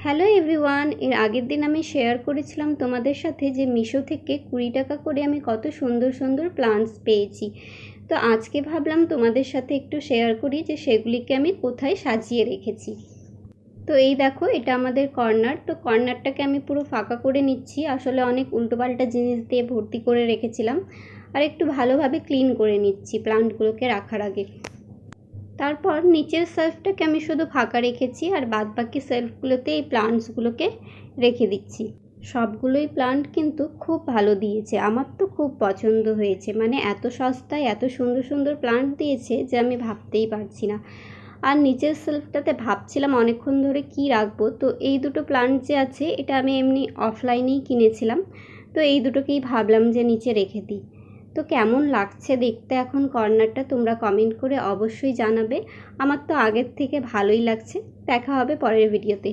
Hello everyone, এর আগের দিন আমি শেয়ার করেছিলাম তোমাদের সাথে যে মিশো থেকে 20 টাকা করে আমি কত সুন্দর সুন্দর প্লান্টস পেয়েছি। তো আজকে ভাবলাম তোমাদের সাথে একটু শেয়ার করি যে সেগুলিকে আমি কোথায় সাজিয়ে রেখেছি। তো এই দেখো, এটা আমাদের কর্নার। তো কর্নারটাকে আমি পুরো ফাঁকা করে নিচ্ছি। আসলে অনেক উল্টোপাল্টা জিনিস দিয়ে ভর্তি করে রেখেছিলাম, আর একটু ভালোভাবে ক্লিন করে নিচ্ছি প্লান্টগুলোকে রাখার আগে। তারপর নিচের সেলফটাকে আমি শুধু ফাঁকা রেখেছি, আর বাদ বাকি সেলফগুলোতে এই প্লান্টসগুলোকে রেখে দিচ্ছি। সবগুলোই প্লান্ট কিন্তু খুব ভালো দিয়েছে, আমার তো খুব পছন্দ হয়েছে। মানে এত সস্তায় এত সুন্দর সুন্দর প্লান্ট দিয়েছে যে আমি ভাবতেই পারছি না। আর নিচের সেলফটাতে ভাবছিলাম অনেকক্ষণ ধরে কি রাখবো। তো এই দুটো প্লান্ট যে আছে, এটা আমি এমনি অফলাইনেই কিনেছিলাম। তো এই দুটোকেই ভাবলাম যে নিচে রেখে দিই। তো কেমন লাগছে দেখতে এখন কর্নারটা, তোমরা কমেন্ট করে অবশ্যই জানাবে। আমার তো আগের থেকে ভালোই লাগছে। দেখা হবে পরের ভিডিওতে।